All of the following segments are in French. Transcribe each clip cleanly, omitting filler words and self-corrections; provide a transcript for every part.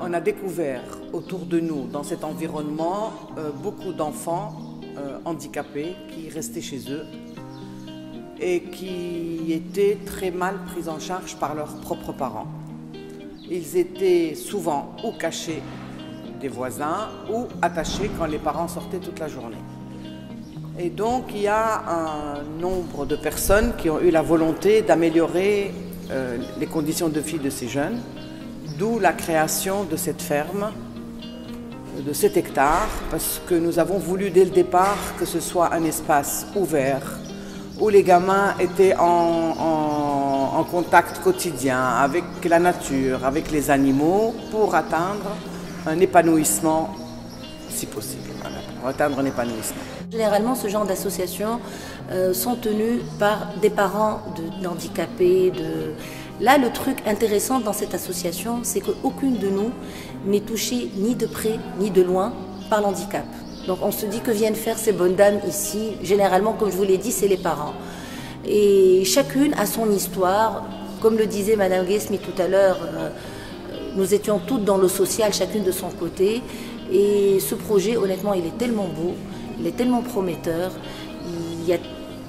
on a découvert autour de nous, dans cet environnement, beaucoup d'enfants handicapés qui restaient chez eux et qui étaient très mal pris en charge par leurs propres parents. Ils étaient souvent ou cachés des voisins ou attachés quand les parents sortaient toute la journée. Et donc il y a un nombre de personnes qui ont eu la volonté d'améliorer les conditions de vie de ces jeunes, d'où la création de cette ferme, de 7 hectares, parce que nous avons voulu dès le départ que ce soit un espace ouvert, où les gamins étaient en contact quotidien avec la nature, avec les animaux, pour atteindre un épanouissement, si possible, pour atteindre un épanouissement. Généralement, ce genre d'associations sont tenues par des parents d'handicapés. Là, le truc intéressant dans cette association, c'est qu'aucune de nous n'est touchée ni de près ni de loin par l'handicap. Donc on se dit que viennent faire ces bonnes dames ici. Généralement, comme je vous l'ai dit, c'est les parents. Et chacune a son histoire. Comme le disait Madame Guesmi tout à l'heure, nous étions toutes dans le social, chacune de son côté. Et ce projet, honnêtement, il est tellement beau, il est tellement prometteur. Il y a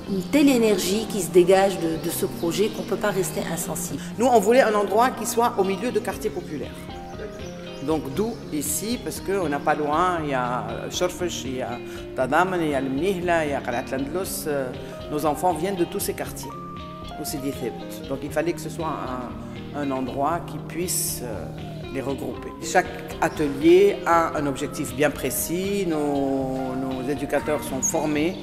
une telle énergie qui se dégage de ce projet qu'on ne peut pas rester insensible. Nous, on voulait un endroit qui soit au milieu de quartiers populaires. Donc d'où ici, parce qu'on n'a pas loin, il y a Chorfech, il y a Tadaman, il y a le Mnihla, il y a Qalat Landlos. Nos enfants viennent de tous ces quartiers, au Sidi Thébet. Donc il fallait que ce soit un endroit qui puisse les regrouper. Chaque atelier a un objectif bien précis. Nos éducateurs sont formés,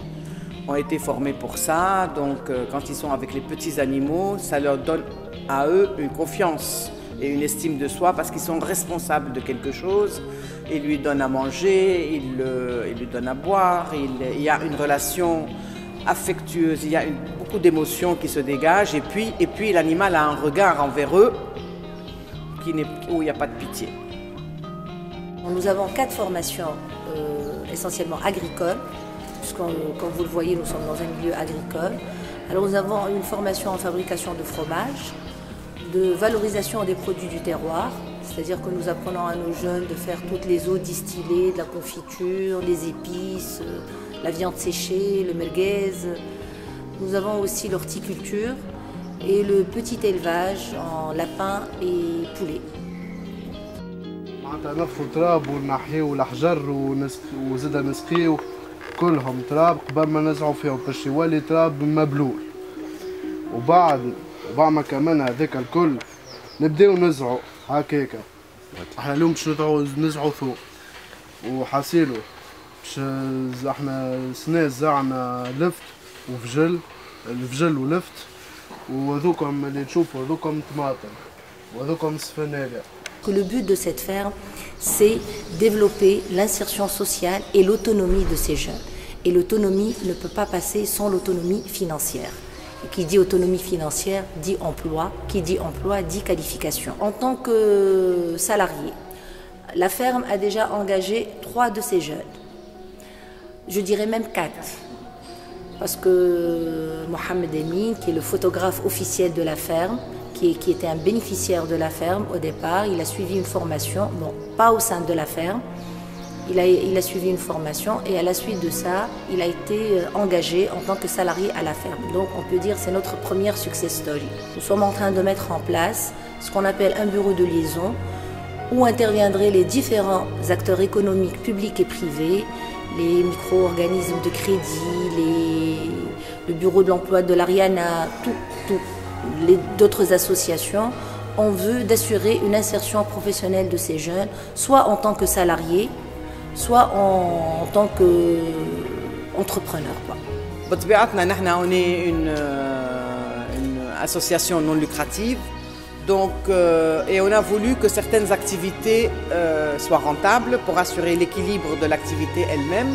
ont été formés pour ça. Donc quand ils sont avec les petits animaux, ça leur donne à eux une confiance et une estime de soi parce qu'ils sont responsables de quelque chose. Ils lui donnent à manger, ils lui donnent à boire, il y a une relation affectueuse, il y a beaucoup d'émotions qui se dégagent et puis l'animal a un regard envers eux où il n'y a pas de pitié. Nous avons 4 formations essentiellement agricoles, puisque comme vous le voyez, nous sommes dans un milieu agricole. Alors nous avons une formation en fabrication de fromage, de valorisation des produits du terroir, c'est-à-dire que nous apprenons à nos jeunes de faire toutes les eaux distillées, de la confiture, les épices, la viande séchée, le merguez. Nous avons aussi l'horticulture et le petit élevage en lapins et poulets. نفوا تراب ونحيوا الحجر وزيد نسقيو كلهم تراب قبل ما نزعوا فيهم باش يولي تراب مبلول وبعد ما كمان هذاك الكل نبداو نزعوا هكاكا. احنا اليوم باش نزعوا ثوم وحصيلو باش احنا سنة زعنا لفت وفجل الفجل ولفت وهذوكم اللي تشوفوا هذوكم طماطم وهذوكم سفناريا. Que le but de cette ferme, c'est développer l'insertion sociale et l'autonomie de ces jeunes. Et l'autonomie ne peut pas passer sans l'autonomie financière. Et qui dit autonomie financière dit emploi, qui dit emploi dit qualification. En tant que salarié, la ferme a déjà engagé 3 de ces jeunes. Je dirais même 4. Parce que Mohamed Emin, qui est le photographe officiel de la ferme, qui était un bénéficiaire de la ferme au départ, il a suivi une formation, bon, pas au sein de la ferme, il a suivi une formation et à la suite de ça, il a été engagé en tant que salarié à la ferme. Donc on peut dire que c'est notre première success story. Nous sommes en train de mettre en place ce qu'on appelle un bureau de liaison où interviendraient les différents acteurs économiques publics et privés, les micro-organismes de crédit, le bureau de l'emploi de l'Ariana, d'autres associations. On veut d'assurer une insertion professionnelle de ces jeunes, soit en tant que salariés, soit en tant qu'entrepreneurs. On est une association non lucrative, donc, et on a voulu que certaines activités soient rentables pour assurer l'équilibre de l'activité elle-même.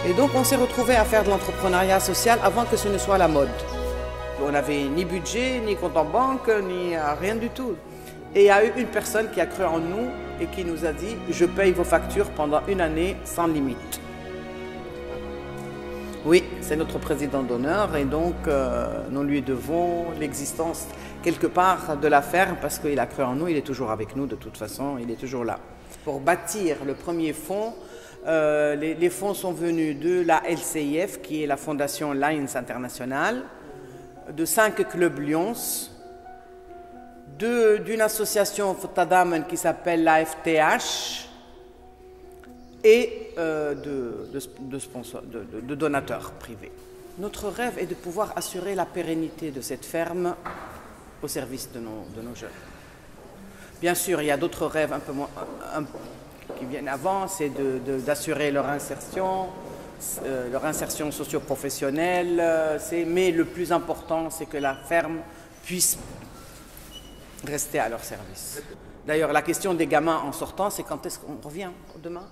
Et donc on s'est retrouvé à faire de l'entrepreneuriat social avant que ce ne soit la mode. On n'avait ni budget, ni compte en banque, ni rien du tout. Et il y a eu une personne qui a cru en nous et qui nous a dit « Je paye vos factures pendant 1 année sans limite. » Oui, c'est notre président d'honneur et donc nous lui devons l'existence quelque part de la ferme parce qu'il a cru en nous, il est toujours avec nous de toute façon, il est toujours là. Pour bâtir le premier fonds, les fonds sont venus de la LCIF qui est la fondation Lions International, de 5 clubs Lions, d'une association Tadamen qui s'appelle l'AFTH et de donateurs privés. Notre rêve est de pouvoir assurer la pérennité de cette ferme au service de nos jeunes. Bien sûr, il y a d'autres rêves un peu moins, qui viennent avant, c'est d'assurer leur insertion socio-professionnelle, mais le plus important, c'est que la ferme puisse rester à leur service. D'ailleurs, la question des gamins en sortant, c'est quand est-ce qu'on revient demain?